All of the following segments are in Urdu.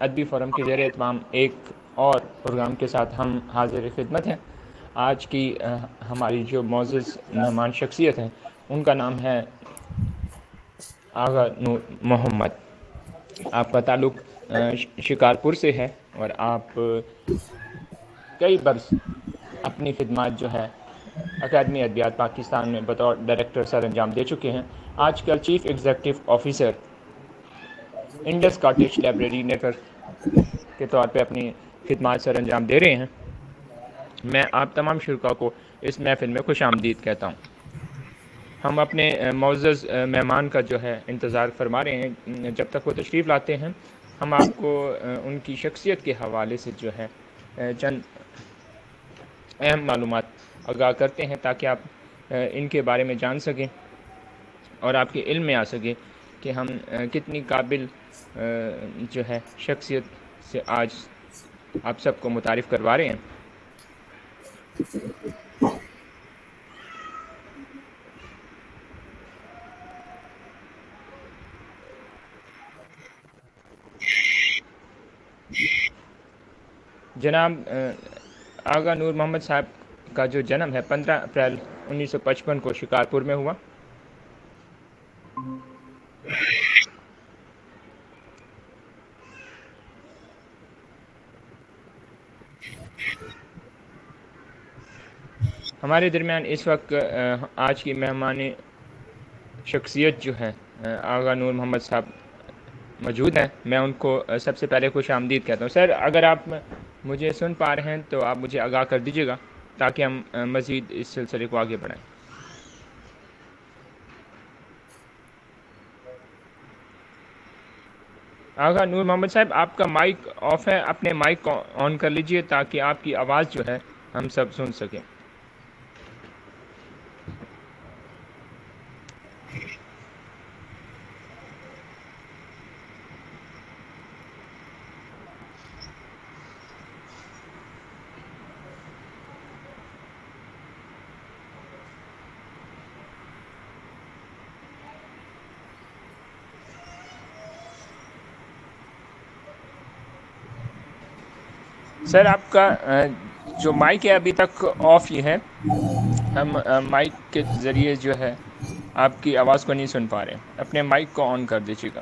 ادبی فورم کے زیر اہتمام ایک اور پروگرام کے ساتھ ہم حاضر خدمت ہیں۔ آج کی ہماری جو معزز مہمان شخصیت ہیں ان کا نام ہے آغا نور محمد۔ آپ کا تعلق شکارپور سے ہے اور آپ کئی برس اپنی خدمات جو ہے اکیڈمی ادبیات پاکستان میں بطور ڈائریکٹر سر انجام دے چکے ہیں۔ آج کل chief executive officer Indus cottage library network کے طور پہ اپنی خدمات سر انجام دے رہے ہیں۔ میں آپ تمام شرکاء کو اس محفل میں خوش آمدید کہتا ہوں۔ ہم اپنے معزز مہمان کا جو ہے انتظار فرما رہے ہیں جب تک وہ تشریف لاتے ہیں۔ ہم آپ کو ان کی شخصیت کے حوالے سے جو ہے چند اہم معلومات آگاہ کرتے ہیں تاکہ آپ ان کے بارے میں جان سکیں اور آپ کے علم میں آ سکے کہ ہم کتنی قابل جو ہے شخصیت سے آج آپ سب کو متعارف کروا رہے ہیں۔ جناب آغا نور محمد صاحب کا جو جنم ہے 15 اپریل 1955 کو شکارپور میں ہوا۔ ہمارے درمیان اس وقت آج کی مہمان شخصیت جو ہے آغا نور محمد صاحب موجود ہیں۔ میں ان کو سب سے پہلے خوش آمدید کہتا ہوں۔ سر اگر آپ مجھے سن پا رہے ہیں تو آپ مجھے آگاہ کر دیجیے گا تاکہ ہم مزید اس سلسلے کو آگے بڑھائیں۔ آغا نور محمد صاحب آپ کا مائک آف ہے، اپنے مائک کو آن کر لیجئے تاکہ آپ کی آواز جو ہے ہم سب سن سکیں۔ سر آپ کا جو مائک ہے ابھی تک آف ہی ہے، ہم مائک کے ذریعے جو ہے آپ کی آواز کو نہیں سن پا رہے ہیں۔ اپنے مائک کو آن کر دیجیے گا۔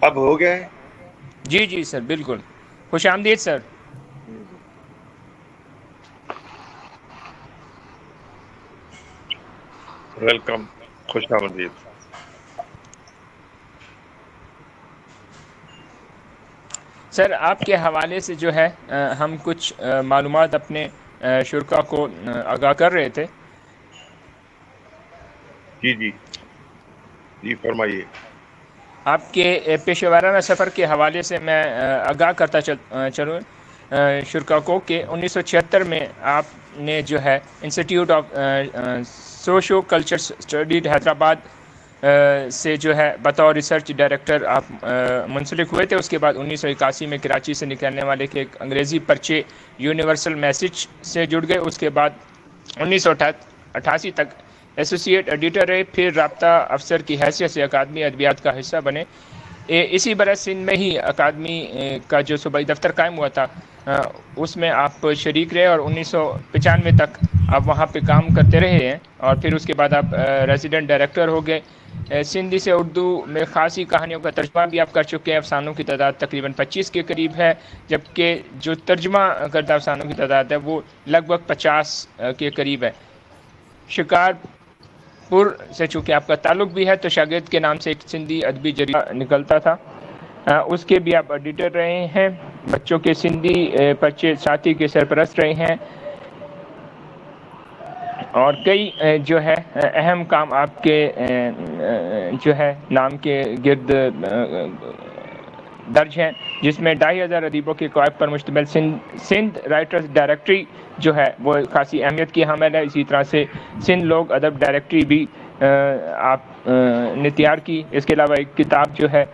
اب ہو گیا ہے؟ جی جی سر بالکل۔ خوش آمدید سر۔ ویلکم، خوش آمدید۔ سر آپ کے حوالے سے جو ہے ہم کچھ معلومات اپنے شرکاء کو آگاہ کر رہے تھے۔ جی جی جی فرمائیے۔ آپ کے پیشہ ورانہ سفر کے حوالے سے میں آگاہ کرتا چلوں شرکاء کو کہ 1976 میں آپ نے جو ہے institute of socio culture studies Hyderabad سے جو ہے بطور ریسرچ ڈائریکٹر آپ منسلک ہوئے تھے۔ اس کے بعد 1981 میں کراچی سے نکلنے والے کے ایک انگریزی پرچے یونیورسل میسج سے جڑ گئے۔ اس کے بعد 1988 تک ایسوسیٹ ایڈیٹر رہے، پھر رابطہ افسر کی حیثیت سے اکادمی ادبیات کا حصہ بنے۔ اسی برس سندھ میں ہی اکادمی کا جو صوبائی دفتر قائم ہوا تھا اس میں آپ شریک رہے اور 1995 تک آپ وہاں پہ کام کرتے رہے ہیں، اور پھر اس کے بعد آپ ریزیڈنٹ ڈائریکٹر ہو گئے۔ سندھی سے اردو میں خاصی کہانیوں کا ترجمہ بھی آپ کر چکے ہیں۔ افسانوں کی تعداد تقریباً 25 کے قریب ہے، جبکہ جو ترجمہ کردہ افسانوں کی تعداد ہے وہ لگ بھگ 50 کے قریب ہے۔ شکارپور سے چونکہ آپ کا تعلق بھی ہے تو شاگرد کے نام سے ایک سندھی ادبی جریدہ نکلتا تھا، اس کے بھی آپ ایڈیٹر رہے ہیں۔ بچوں کے سندھی پرچے ساتھی کے سرپرست رہے ہیں، اور کئی جو ہے اہم کام آپ کے جو ہے نام کے گرد درج ہیں، جس میں 2500 ادیبوں کے قوائف پر مشتمل سندھ رائٹرز ڈائریکٹری جو ہے وہ خاصی اہمیت کی حامل ہے۔ اسی طرح سے سندھ لوگ ادب ڈائریکٹری بھی آپ نے تیار کی۔ اس کے علاوہ ایک کتاب جو ہے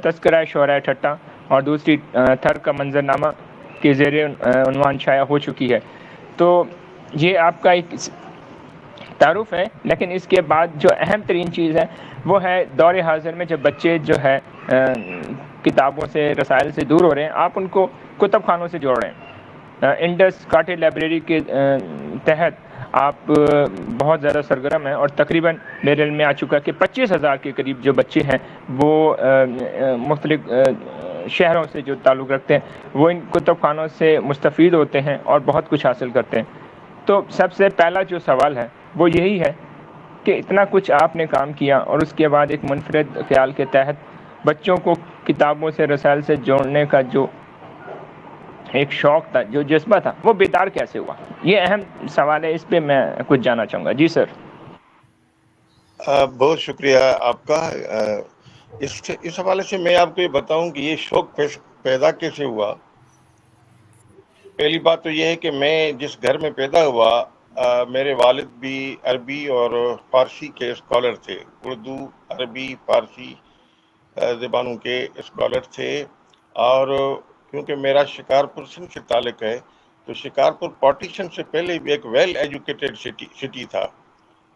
تذکرہ شعراء ٹھٹہ اور دوسری تھر کا منظرنامہ کے زیر عنوان شائع ہو چکی ہے۔ تو یہ آپ کا ایک تعارف ہے، لیکن اس کے بعد جو اہم ترین چیز ہے وہ ہے دور حاضر میں جب بچے جو ہے کتابوں سے، رسائل سے دور ہو رہے ہیں، آپ ان کو کتب خانوں سے جوڑ رہے ہیں۔ انڈس کاٹیج لائبریری کے تحت آپ بہت زیادہ سرگرم ہیں، اور تقریباً میرے علم میں آ چکا کہ 25,000 کے قریب جو بچے ہیں وہ مختلف شہروں سے جو تعلق رکھتے ہیں وہ ان کتب خانوں سے مستفید ہوتے ہیں اور بہت کچھ حاصل کرتے ہیں۔ تو سب سے پہلا جو سوال ہے وہ یہی ہے کہ اتنا کچھ آپ نے کام کیا، اور اس کے بعد ایک منفرد خیال کے تحت بچوں کو کتابوں سے، رسائل سے جوڑنے کا جو ایک شوق تھا، جو جذبہ تھا، وہ بیدار کیسے ہوا؟ یہ اہم سوال ہے، اس پہ میں کچھ جاننا چاہوں گا۔ جی سر۔ بہت شکریہ آپ کا۔ اس حوالے سے میں آپ کو یہ بتاؤں کہ یہ شوق پیدا کیسے ہوا۔ پہلی بات تو یہ ہے کہ میں جس گھر میں پیدا ہوا، میرے والد بھی عربی اور فارسی کے اسکالر تھے، اردو، عربی، فارسی زبانوں کے اسکالر تھے، اور کیونکہ میرا شکارپور سندھ سے تعلق ہے تو شکارپور پارٹیشن سے پہلے بھی ایک ویل ایجوکیٹڈ سٹی تھا۔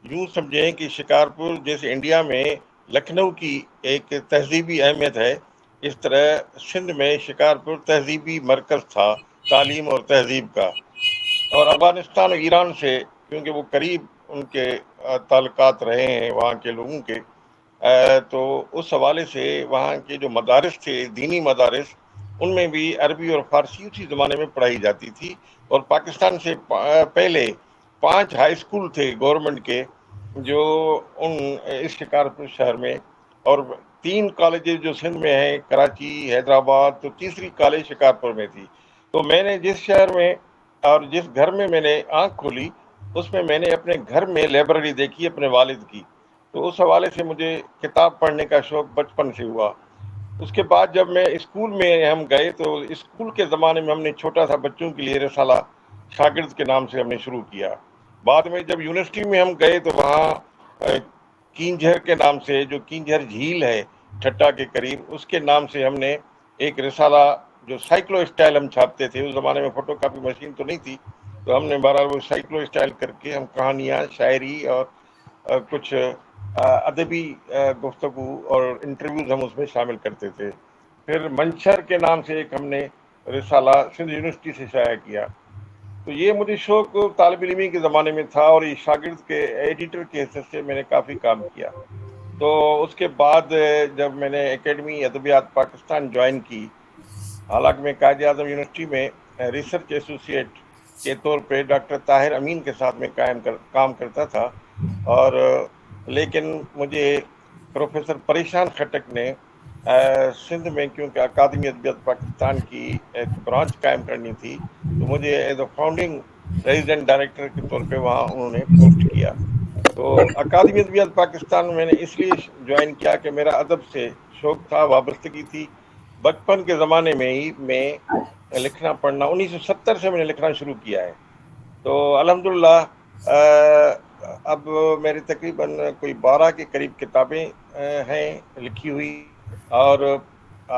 یوں سمجھیں کہ شکارپور جیسے انڈیا میں لکھنؤ کی ایک تہذیبی اہمیت ہے، اس طرح سندھ میں شکارپور تہذیبی مرکز تھا تعلیم اور تہذیب کا۔ اور افغانستان اور ایران سے کیونکہ وہ قریب ان کے تعلقات رہے ہیں وہاں کے لوگوں کے، تو اس حوالے سے وہاں کے جو مدارس تھے، دینی مدارس، ان میں بھی عربی اور فارسی اسی زمانے میں پڑھائی جاتی تھی۔ اور پاکستان سے پہلے 5 ہائی اسکول تھے گورنمنٹ کے جو اس شکارپور شہر میں، اور 3 کالجز جو سندھ میں ہیں، کراچی، حیدرآباد، تو تیسری کالج شکارپور میں تھی۔ تو میں نے جس شہر میں اور جس گھر میں میں نے آنکھ کھولی، اس میں نے اپنے گھر میں لائبریری دیکھی اپنے والد کی، تو اس حوالے سے مجھے کتاب پڑھنے کا شوق بچپن سے ہوا۔ اس کے بعد جب میں اسکول میں ہم گئے تو اسکول کے زمانے میں ہم نے چھوٹا سا بچوں کے لیے رسالہ شاگرد کے نام سے ہم نے شروع کیا۔ بعد میں جب یونیورسٹی میں ہم گئے تو وہاں کینجھر کے نام سے، جو کینجھر جھیل ہے ٹھٹا کے قریب، اس کے نام سے ہم نے ایک رسالہ جو سائیکلو اسٹائل ہم چھاپتے تھے، اس زمانے میں فوٹو کاپی مشین تو نہیں تھی، تو ہم نے بہرحال وہ سائیکلو اسٹائل کر کے ہم کہانیاں، شاعری اور کچھ ادبی گفتگو اور انٹرویوز ہم اس میں شامل کرتے تھے۔ پھر منشر کے نام سے ایک ہم نے رسالہ سندھ یونیورسٹی سے شائع کیا۔ تو یہ مجھے شوق طالب علمی کے زمانے میں تھا، اور یہ شاگرد کے ایڈیٹر کے حیثیت سے میں نے کافی کام کیا۔ تو اس کے بعد جب میں نے اکیڈمی ادبیات پاکستان جوائن کی، حالانکہ میں قائد اعظم یونیورسٹی میں ریسرچ ایسوسیٹ کے طور پہ ڈاکٹر طاہر امین کے ساتھ میں کام کرتا تھا، اور لیکن مجھے پروفیسر پریشان خٹک نے سندھ میں کیونکہ اکادمی ادبیات پاکستان کی ایک برانچ قائم کرنی تھی، تو مجھے as a founding resident director کے طور پہ وہاں انہوں نے پوسٹ کیا۔ تو اکادمی ادبیات پاکستان میں نے اس لیے جوائن کیا کہ میرا ادب سے شوق تھا، وابستگی تھی۔ بچپن کے زمانے میں ہی میں لکھنا پڑھنا 1970 سے میں نے لکھنا شروع کیا ہے۔ تو الحمدللہ اب میری تقریباً کوئی 12 کے قریب کتابیں ہیں لکھی ہوئی، اور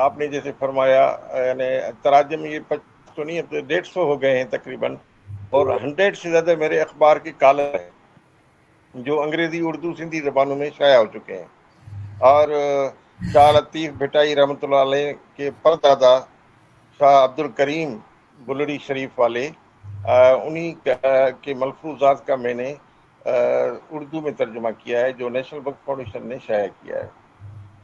آپ نے جیسے فرمایا یعنی تراجم یہ تو نہیں، اب 150 ہو گئے ہیں تقریباً، اور 100 سے زیادہ میرے اخبار کی کالم ہیں جو انگریزی، اردو، سندھی زبانوں میں شائع ہو چکے ہیں۔ اور شاہ لطیف بھٹائی رحمۃ اللہ علیہ کے پردادا شاہ عبد الکریم بلڑی شریف والے، انہی کے ملفوظات کا میں نے اردو میں ترجمہ کیا ہے جو نیشنل بک فاؤنڈیشن نے شائع کیا ہے۔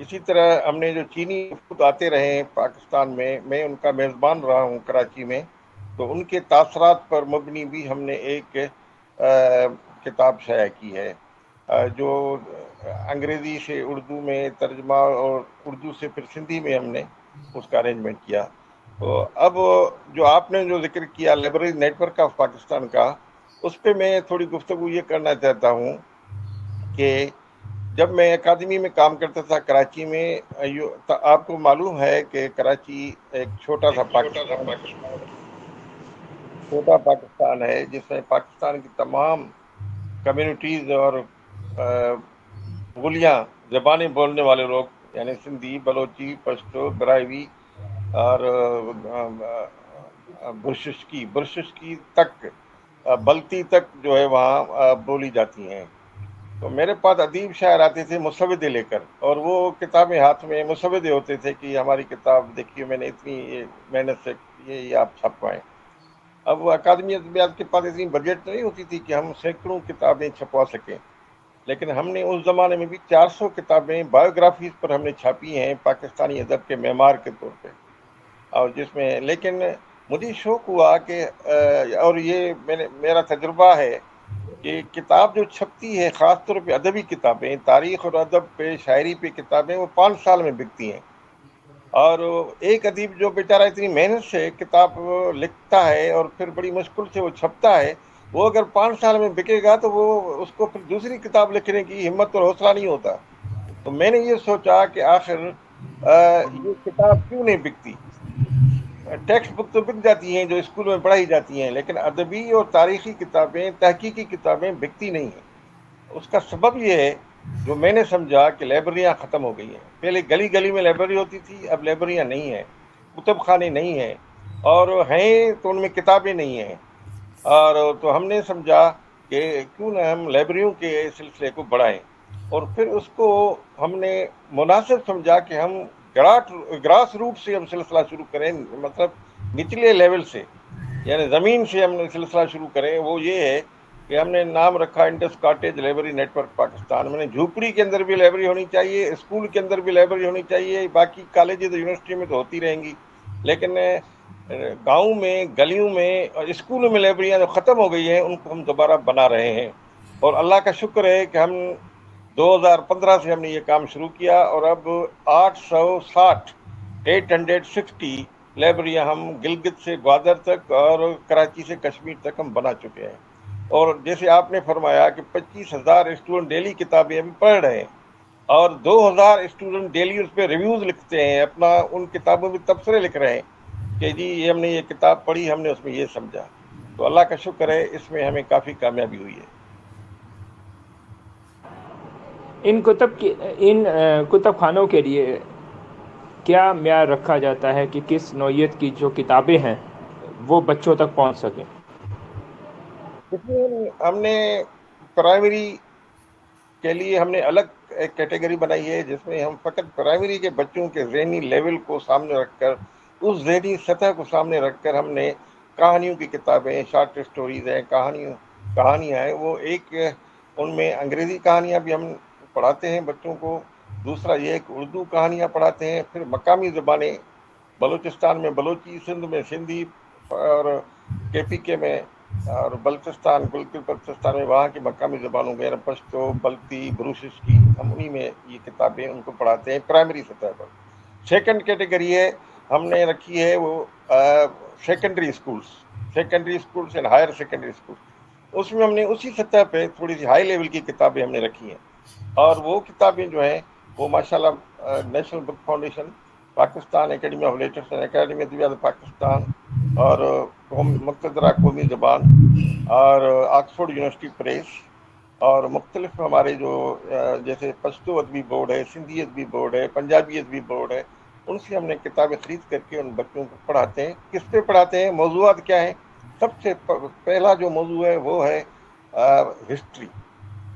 اسی طرح ہم نے جو چینی وفود آتے رہے ہیں پاکستان میں ان کا میزبان رہا ہوں کراچی میں، تو ان کے تاثرات پر مبنی بھی ہم نے ایک کتاب شائع کی ہے جو انگریزی سے اردو میں ترجمہ اور اردو سے پھر سندھی میں ہم نے اس کا ارینجمنٹ کیا۔ تو اب جو آپ نے جو ذکر کیا library network of Pakistan کا، اس پہ میں تھوڑی گفتگو یہ کرنا چاہتا ہوں کہ جب میں اکادمی میں کام کرتا تھا کراچی میں، آپ کو معلوم ہے کہ کراچی ایک چھوٹا پاکستان ہے جس میں پاکستان کی تمام کمیونٹیز اور بولیاں، زبانیں بولنے والے لوگ یعنی سندھی، بلوچی، پشتو، براہوی اور برششکی تک بلتی تک جو ہے وہاں بولی جاتی ہیں. تو میرے پاس ادیب شاعر آتے تھے مسودے لے کر، اور وہ کتابیں ہاتھ میں مسودے ہوتے تھے کہ ہماری کتاب دیکھیے میں نے اتنی محنت سے یہ آپ چھپوائیں. اب اکادمی ادبیات کے پاس اتنی بجٹ نہیں ہوتی تھی کہ ہم سینکڑوں کتابیں چھپوا سکیں، لیکن ہم نے اس زمانے میں بھی 400 کتابیں بایوگرافیز پر ہم نے چھاپی ہیں پاکستانی ادب کے معمار کے طور پہ. اور جس میں لیکن مجھے شوق ہوا کہ اور یہ میرا تجربہ ہے کہ کتاب جو چھپتی ہے، خاص طور پہ ادبی کتابیں، تاریخ اور ادب پہ، شاعری پہ کتابیں، وہ 5 سال میں بکتی ہیں. اور ایک ادیب جو بیچارہ اتنی محنت سے کتاب لکھتا ہے اور پھر بڑی مشکل سے وہ چھپتا ہے، وہ اگر 5 سال میں بکے گا تو وہ اس کو پھر دوسری کتاب لکھنے کی ہمت اور حوصلہ نہیں ہوتا. تو میں نے یہ سوچا کہ آخر یہ کتاب کیوں نہیں بکتی. ٹیکسٹ بک تو بک جاتی ہیں جو اسکول میں پڑھائی جاتی ہیں، لیکن ادبی اور تاریخی کتابیں، تحقیقی کتابیں بکتی نہیں ہیں. اس کا سبب یہ ہے جو میں نے سمجھا کہ لائبریریاں ختم ہو گئی ہیں. پہلے گلی گلی میں لائبریری ہوتی تھی، اب لائبریریاں نہیں ہیں، کتب خانے نہیں ہیں، اور ہیں تو ان میں کتابیں نہیں ہیں. اور تو ہم نے سمجھا کہ کیوں نہ ہم لائبریریوں کے سلسلے کو بڑھائیں، اور پھر اس کو ہم نے مناسب سمجھا کہ ہم گراس روٹ سے ہم سلسلہ شروع کریں، مطلب نچلے لیول سے، یعنی زمین سے ہم نے سلسلہ شروع کریں. وہ یہ ہے کہ ہم نے نام رکھا Indus cottage library network Pakistan. میں نے جھوپڑی کے اندر بھی لائبریری ہونی چاہیے، اسکول کے اندر بھی لائبریری ہونی چاہیے، باقی کالجز یونیورسٹی میں تو ہوتی رہیں گی، لیکن گاؤں میں، گلیوں میں اور اسکولوں میں لائبریریاں جو ختم ہو گئی ہیں ان کو ہم دوبارہ بنا رہے ہیں. اور اللہ کا شکر ہے کہ ہم 2015 سے ہم نے یہ کام شروع کیا، اور اب 860 لائبریریاں ہم گلگت سے گوادر تک اور کراچی سے کشمیر تک ہم بنا چکے ہیں. اور جیسے آپ نے فرمایا کہ 25,000 اسٹوڈنٹ ڈیلی کتابیں ابھی پڑھ رہے ہیں، اور 2,000 اسٹوڈنٹ ڈیلی اس پہ ریویوز لکھتے ہیں، اپنا ان کتابوں میں تبصرے لکھ رہے ہیں کہ جی یہ ہم نے یہ کتاب پڑھی، ہم نے اس میں یہ سمجھا. تو اللہ کا شکر ہے اس میں ہمیں کافی کامیابی ہوئی ہے. ان کتب خانوں کے لیے کیا معیار رکھا جاتا ہے کہ کس نوعیت کی جو کتابیں ہیں وہ بچوں تک پہنچ سکیں؟ اس میں ہم نے پرائمری کے لیے ہم نے الگ ایک کیٹیگری بنائی ہے جس میں ہم فقط پرائمری کے بچوں کے ذہنی لیول کو سامنے رکھ کر، اس ذہنی سطح کو سامنے رکھ کر ہم نے کہانیوں کی کتابیں، شارٹ اسٹوریز ہیں، کہانیاں ہیں. وہ ایک ان میں انگریزی کہانیاں بھی ہم پڑھاتے ہیں بچوں کو. دوسرا یہ کہ اردو کہانیاں پڑھاتے ہیں. پھر مقامی زبانیں، بلوچستان میں بلوچی، سندھ میں سندھی، اور KPK میں اور بلتستان، گلگت بلتستان میں وہاں کی مقامی زبانوں میں پشتو، بلتی، بروشسکی، ہم انہی میں یہ کتابیں ان کو پڑھاتے ہیں پرائمری سطح پر. سیکنڈ کیٹیگری ہے ہم نے رکھی ہے وہ secondary schools and higher secondary school. اس میں ہم نے اسی سطح پہ تھوڑی سی ہائی لیول کی کتابیں ہم نے رکھی ہیں. اور وہ کتابیں جو ہیں وہ ماشاءاللہ national book foundation, Pakistan academy of literature, academy ادبیات پاکستان، اور مقتدرہ قومی زبان، اور آکسفورڈ یونیورسٹی پریس، اور مختلف ہمارے جو جیسے پشتو ادبی بورڈ ہے، سندھی ادبی بورڈ ہے، پنجابی ادبی بورڈ ہے، ان سے ہم نے کتابیں خرید کر کے ان بچوں کو پڑھاتے ہیں. کس پہ پڑھاتے ہیں، موضوعات کیا ہیں؟ سب سے پہلا جو موضوع ہے وہ ہے ہسٹری.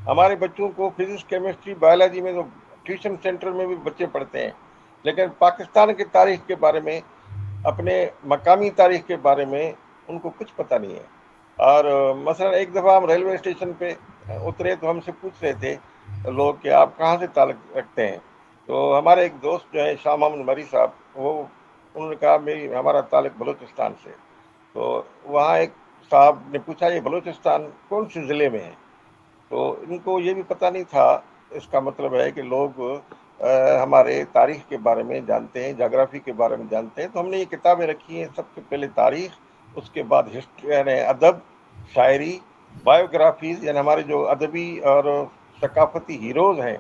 ہمارے بچوں کو فزکس، کیمسٹری، بایولوجی میں تو ٹیوشن سینٹر میں بھی بچے پڑھتے ہیں، لیکن پاکستان کی تاریخ کے بارے میں، اپنے مقامی تاریخ کے بارے میں ان کو کچھ پتہ نہیں ہے. اور مثلا ایک دفعہ ہم ریلوے اسٹیشن پہ اترے تو ہم سے پوچھ رہے تھے لوگ کہ آپ کہاں سے تعلق رکھتے ہیں. تو ہمارے ایک دوست جو ہیں شاہ محمد مری صاحب، انہوں نے کہا ہمارا تعلق بلوچستان سے. تو وہاں ایک صاحب نے پوچھا یہ بلوچستان کون سے ضلع میں ہے؟ تو ان کو یہ بھی پتہ نہیں تھا. اس کا مطلب ہے کہ لوگ ہمارے تاریخ کے بارے میں جانتے ہیں، جغرافی کے بارے میں جانتے ہیں. تو ہم نے یہ کتابیں رکھی ہیں، سب سے پہلے تاریخ، اس کے بعد ہسٹری یعنی ادب، شاعری، بایوگرافیز یعنی ہمارے جو ادبی اور ثقافتی ہیروز ہیں،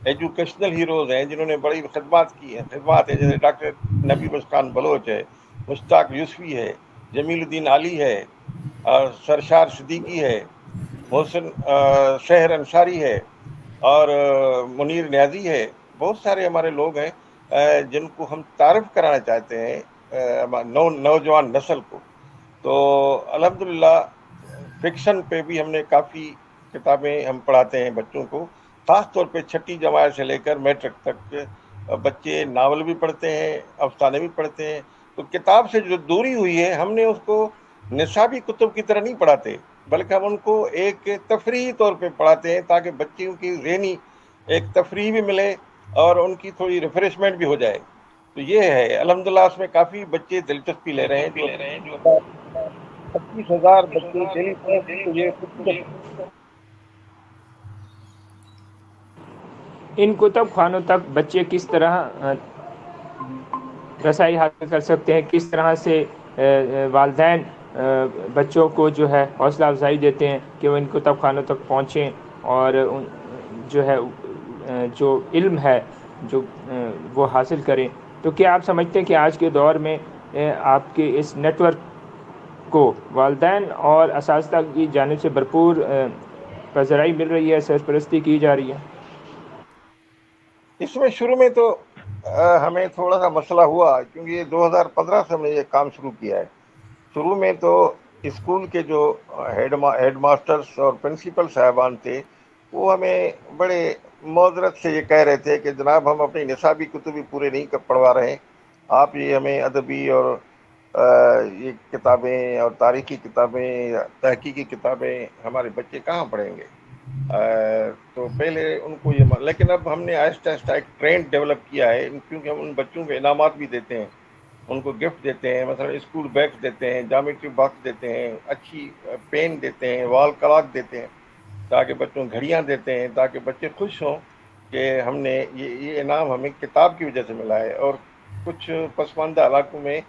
ایجوکیشنل ہیروز ہیں جنہوں نے بڑی خدمات کی ہیں، جیسے ڈاکٹر نبی بخش خان بلوچ ہے، مشتاق یوسفی ہے، جمیل الدین علی ہے، اور سرشار صدیقی ہے، محسن شہر انصاری ہے، اور منیر نیازی ہے. بہت سارے ہمارے لوگ ہیں جن کو ہم تعارف کرانا چاہتے ہیں نوجوان نسل کو. تو الحمدللہ فکشن پہ بھی ہم نے کافی کتابیں ہم پڑھاتے ہیں بچوں کو، خاص طور پہ چھٹی جماعت سے لے کر میٹرک تک بچے ناول بھی پڑھتے ہیں، افسانے بھی پڑھتے ہیں۔ تو کتاب سے جو دوری ہوئی ہے، ہم نے اس کو نصابی کتب کی طرح نہیں پڑھاتے، بلکہ ہم ان کو ایک تفریحی طور پہ پڑھاتے ہیں تاکہ بچوں کی ذہنی ایک تفریح بھی ملے اور ان کی تھوڑی ریفریشمنٹ بھی ہو جائے۔ تو یہ ہے الحمدللہ، اس میں کافی بچے دلچسپی لے رہے ہیں، جو 25,000 بچے ڈیلی پڑھتے ہیں، تو یہ حقیقت ہے۔ ان کتب خانوں تک بچے کس طرح رسائی حاصل کر سکتے ہیں؟ کس طرح سے والدین بچوں کو جو ہے حوصلہ افزائی دیتے ہیں کہ وہ ان کتب خانوں تک پہنچیں اور جو ہے جو علم ہے جو وہ حاصل کریں؟ تو کیا آپ سمجھتے ہیں کہ آج کے دور میں آپ کے اس نیٹ ورک کو والدین اور اساتذہ کی جانب سے بھرپور پذیرائی مل رہی ہے، سرپرستی کی جا رہی ہے؟ اس میں شروع میں تو ہمیں تھوڑا سا مسئلہ ہوا، کیونکہ یہ 2015 سے ہم نے یہ کام شروع کیا ہے۔ شروع میں تو اسکول کے جو ہیڈ ماسٹرز اور پرنسپل صاحبان تھے، وہ ہمیں بڑے معذرت سے یہ کہہ رہے تھے کہ جناب ہم اپنی نصابی کتبی پورے نہیں پڑھوا رہے ہیں، آپ یہ ہمیں ادبی اور یہ کتابیں اور تاریخی کتابیں، تحقیقی کتابیں ہمارے بچے کہاں پڑھیں گے۔ تو پہلے ان کو یہ لیکن اب ہم نے آہستہ آہستہ ایک ٹرینڈ ڈیولپ کیا ہے، کیونکہ ہم ان بچوں کو انعامات بھی دیتے ہیں، ان کو گفٹ دیتے ہیں، مثلا اسکول بیگ دیتے ہیں، جامیٹری باکس دیتے ہیں، اچھی پین دیتے ہیں، وال کلاک دیتے ہیں، تاکہ بچوں گھڑیاں دیتے ہیں، تاکہ بچے خوش ہوں کہ ہم نے یہ انعام ہمیں کتاب کی وجہ سے ملا ہے۔ اور کچھ پسماندہ علاقوں میں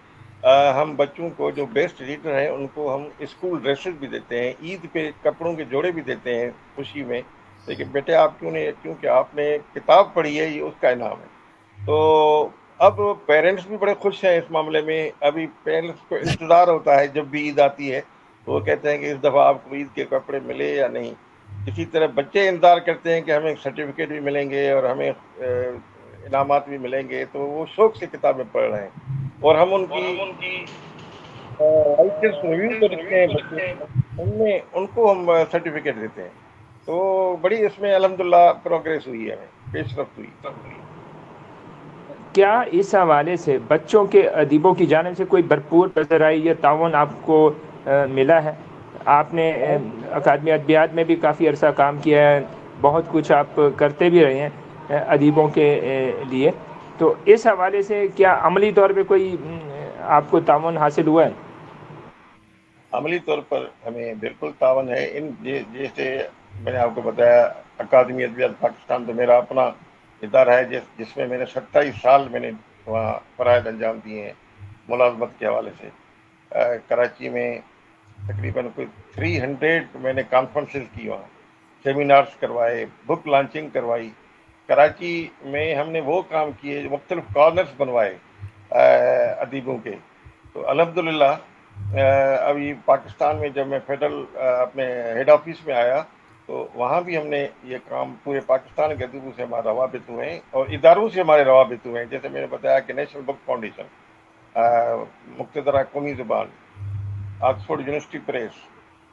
ہم بچوں کو جو بیسٹ ریڈر ہیں ان کو ہم اسکول ڈریسز بھی دیتے ہیں، عید پہ کپڑوں کے جوڑے بھی دیتے ہیں خوشی میں، لیکن بیٹے آپ کیونکہ آپ نے کتاب پڑھی ہے، یہ اس کا انعام ہے۔ تو اب پیرنٹس بھی بڑے خوش ہیں اس معاملے میں۔ ابھی پیرنٹس کو انتظار ہوتا ہے جب بھی عید آتی ہے، تو وہ کہتے ہیں کہ اس دفعہ آپ کو عید کے کپڑے ملے یا نہیں۔ اسی طرح بچے انتظار کرتے ہیں کہ ہمیں سرٹیفکیٹ بھی ملیں گے اور ہمیں انعامات بھی ملیں گے، تو وہ شوق سے کتابیں پڑھ رہے ہیں، اور ہم ان کی رائٹرس ریویو جو لکھتے ہیں بچے، ان کو ہم سرٹیفکیٹ دیتے ہیں۔ تو بڑی اس میں الحمدللہ پروگریس ہوئی ہے، ہمیں پیش رفت ہوئی۔ کیا اس حوالے سے بچوں کے ادیبوں کی جانب سے کوئی بھرپور پذیرائی یا تعاون آپ کو ملا ہے؟ آپ نے اکادمی ادبیات میں بھی کافی عرصہ کام کیا ہے، بہت کچھ آپ کرتے بھی رہے ہیں ادیبوں کے لیے، تو اس حوالے سے کیا عملی طور پہ کوئی آپ کو تعاون حاصل ہوا ہے؟ عملی طور پر ہمیں بالکل تعاون ہے۔ جیسے میں نے آپ کو بتایا، اکادمی ادبیات پاکستان تو میرا اپنا ادارہ ہے، جس میں میں نے 27 سال میں نے وہاں فرائض انجام دیے ہیں ملازمت کے حوالے سے۔ کراچی میں تقریباً کوئی 300 میں نے کانفرنسز کی، وہاں سیمینارز کروائے، بک لانچنگ کروائی۔ کراچی میں ہم نے وہ کام کیے، مختلف کارنرز بنوائے ادیبوں کے۔ تو الحمدللہ ابھی پاکستان میں جب میں فیڈرل اپنے ہیڈ آفس میں آیا، تو وہاں بھی ہم نے یہ کام پورے پاکستان کے ادیبوں سے ہمارے روابط ہوئے ہیں اور اداروں سے ہمارے روابط ہوئے ہیں۔ جیسے میں نے بتایا کہ نیشنل بک فاؤنڈیشن، مقتدرہ قومی زبان، آکسفورڈ یونیورسٹی پریس،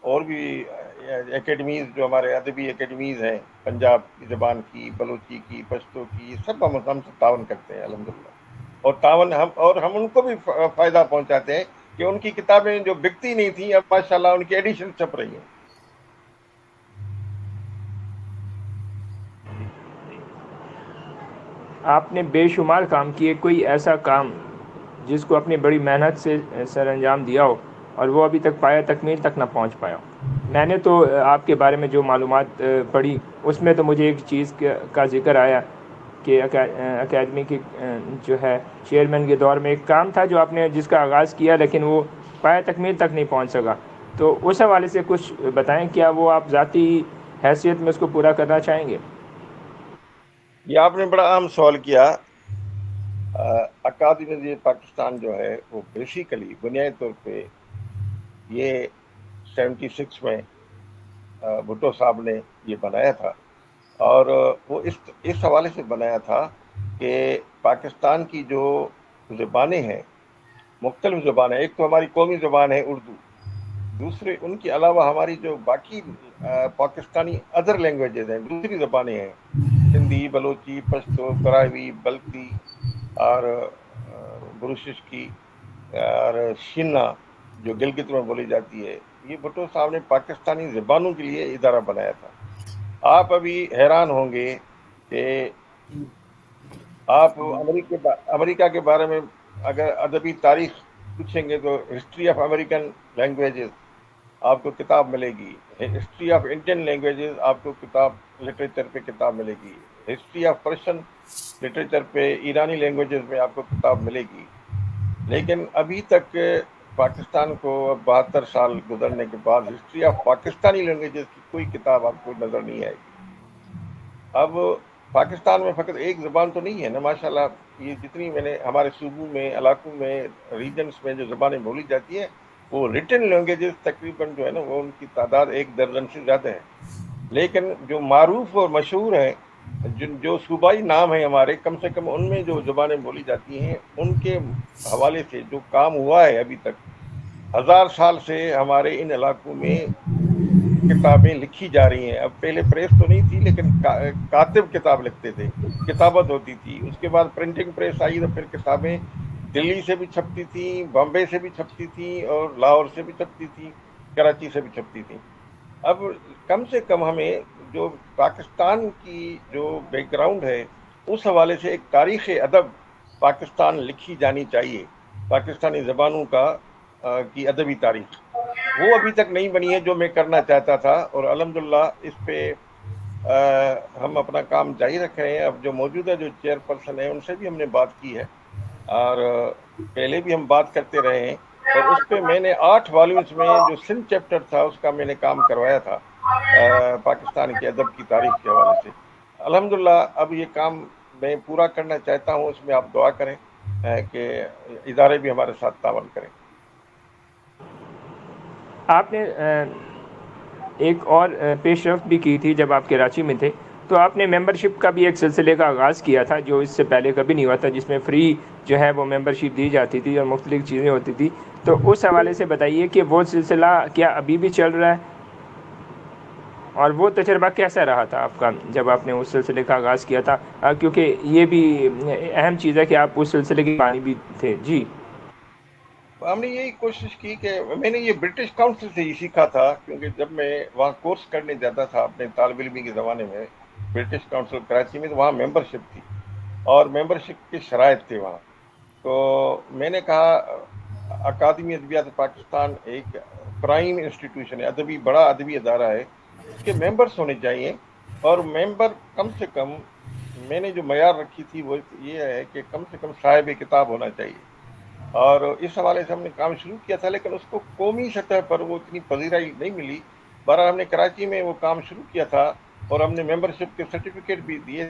اور بھی اکیڈمیز جو ہمارے ادبی اکیڈمیز ہیں، پنجاب کی زبان کی، بلوچی کی، پشتو کی، سب ہم سے تعاون کرتے ہیں الحمدللہ۔ اور ہم ان کو بھی فائدہ پہنچاتے ہیں کہ ان کی کتابیں جو بکتی نہیں تھیں، اب ماشاءاللہ ان کی ایڈیشن چھپ رہی ہیں۔ آپ نے بے شمار کام کیے، کوئی ایسا کام جس کو اپنی بڑی محنت سے سر انجام دیا ہو اور وہ ابھی تک پایا تکمیل تک نہ پہنچ پایا ہو؟ میں نے تو آپ کے بارے میں جو معلومات پڑھی، اس میں تو مجھے ایک چیز کا ذکر آیا کہ اکیڈمی کی جو ہے چیئرمین کے دور میں ایک کام تھا جو آپ نے جس کا آغاز کیا لیکن وہ پایا تکمیل تک نہیں پہنچ سکا، تو اس حوالے سے کچھ بتائیں، کیا وہ آپ ذاتی حیثیت میں اس کو پورا کرنا چاہیں گے؟ یہ آپ نے بڑا اہم سوال کیا۔ اکادمی پاکستان جو ہے وہ بیسیکلی بنیادی طور پہ یہ 76 میں بھٹو صاحب نے یہ بنایا تھا، اور وہ اس حوالے سے بنایا تھا کہ پاکستان کی جو زبانیں ہیں، مختلف زبانیں، ایک تو ہماری قومی زبان ہے اردو، دوسرے ان کے علاوہ ہماری جو باقی پاکستانی ادر لینگویجز ہیں، دوسری زبانیں ہیں، سندھی، بلوچی، پشتو، براوی، بلتی اور بروشش کی اور شینا جو گلگت میں بولی جاتی ہے، یہ بھٹو صاحب نے پاکستانی زبانوں کے لیے ادارہ بنایا تھا۔ آپ ابھی حیران ہوں گے کہ آپ امریکہ کے بارے میں اگر ادبی تاریخ پوچھیں گے تو ہسٹری آف امریکن لینگویجز آپ کو کتاب ملے گی، ہسٹری آف انڈین لینگویجز آپ کو کتاب لٹریچر پہ کتاب ملے گی، ہسٹری آف پرشین لٹریچر پہ ایرانی لینگویجز میں آپ کو کتاب ملے گی۔ لیکن ابھی تک پاکستان کو 72 سال گزرنے کے بعد ہسٹری آف پاکستانی لینگویجز کی کوئی کتاب آپ کو نظر نہیں آئے گی۔ اب پاکستان میں فقط ایک زبان تو نہیں ہے نا، ماشاءاللہ یہ جتنی میں نے ہمارے صوبوں میں، علاقوں میں، ریجنز میں جو زبانیں بولی جاتی ہیں، وہ ریٹن لینگویجز تقریباً جو ہے نا وہ ان کی تعداد 1 درجن سے زیادہ ہے۔ لیکن جو معروف اور مشہور ہیں، جو صوبائی نام ہیں ہمارے، کم سے کم ان میں جو زبانیں بولی جاتی ہیں ان کے حوالے سے جو کام ہوا ہے ابھی تک 1000 سال سے ہمارے ان علاقوں میں کتابیں لکھی جا رہی ہیں۔ اب پہلے پریس تو نہیں تھی لیکن کاتب کتاب لکھتے تھے، کتابت ہوتی تھی، اس کے بعد پرنٹنگ پریس آئی تو پھر کتابیں دلی سے بھی چھپتی تھیں، بامبے سے بھی چھپتی تھیں اور لاہور سے بھی چھپتی تھیں، کراچی سے بھی چھپتی تھیں۔ اب کم سے کم ہمیں جو پاکستان کی جو بیک گراؤنڈ ہے اس حوالے سے ایک تاریخ ادب پاکستان لکھی جانی چاہیے، پاکستانی زبانوں کی ادبی تاریخ، وہ ابھی تک نہیں بنی ہے جو میں کرنا چاہتا تھا، اور الحمدللہ اس پہ ہم اپنا کام جاری رکھ رہے ہیں۔ اب جو موجودہ جو چیئر پرسن ہیں ان سے بھی ہم نے بات کی ہے اور پہلے بھی ہم بات کرتے رہے ہیں، اور اس پہ میں نے 8 والیومز میں جو سندھ چیپٹر تھا اس کا میں نے کام کروایا تھا پاکستان کے ادب کی تاریخ کے حوالے سے۔ الحمدللہ اب یہ کام میں پورا کرنا چاہتا ہوں، اس میں آپ دعا کریں کہ ادارے بھی ہمارے ساتھ تعاون کریں۔ آپ نے ایک اور پیش رفت بھی کی تھی جب آپ کراچی میں تھے، تو آپ نے ممبرشپ کا بھی ایک سلسلے کا آغاز کیا تھا جو اس سے پہلے کبھی نہیں ہوا تھا، جس میں فری جو ہے وہ ممبرشپ دی جاتی تھی اور مختلف چیزیں ہوتی تھی۔ تو اس حوالے سے بتائیے کہ وہ سلسلہ کیا ابھی بھی چل رہا ہے، اور وہ تجربہ کیسا رہا تھا آپ کا جب آپ نے اس سلسلے کا آغاز کیا تھا، کیونکہ یہ بھی اہم چیز ہے کہ آپ اس سلسلے کے بانی بھی تھے۔ جی، ہم نے یہی کوشش کی کہ میں نے یہ برٹش کاؤنسل سے ہی سیکھا تھا، کیونکہ جب میں وہاں کورس کرنے جاتا تھا اپنے طالب علمی کے زمانے میں برٹش کاؤنسل کراچی میں، تو وہاں ممبرشپ تھی اور ممبرشپ کے شرائط تھے وہاں۔ تو میں نے کہا اکادمی ادبیات پاکستان ایک پرائم انسٹیٹیوشن ہے، بڑا ادبی ادارہ ہے، اس کے ممبرس ہونے چاہیے، اور ممبر کم سے کم میں نے جو معیار رکھی تھی وہ یہ ہے کہ کم سے کم صاحب کتاب ہونا چاہیے، اور اس حوالے سے ہم نے کام شروع کیا تھا لیکن اس کو قومی سطح پر وہ اتنی پذیرائی نہیں ملی۔ بہرحال ہم نے کراچی میں وہ کام شروع کیا تھا اور ہم نے ممبرشپ کے سرٹیفکیٹ بھی دیے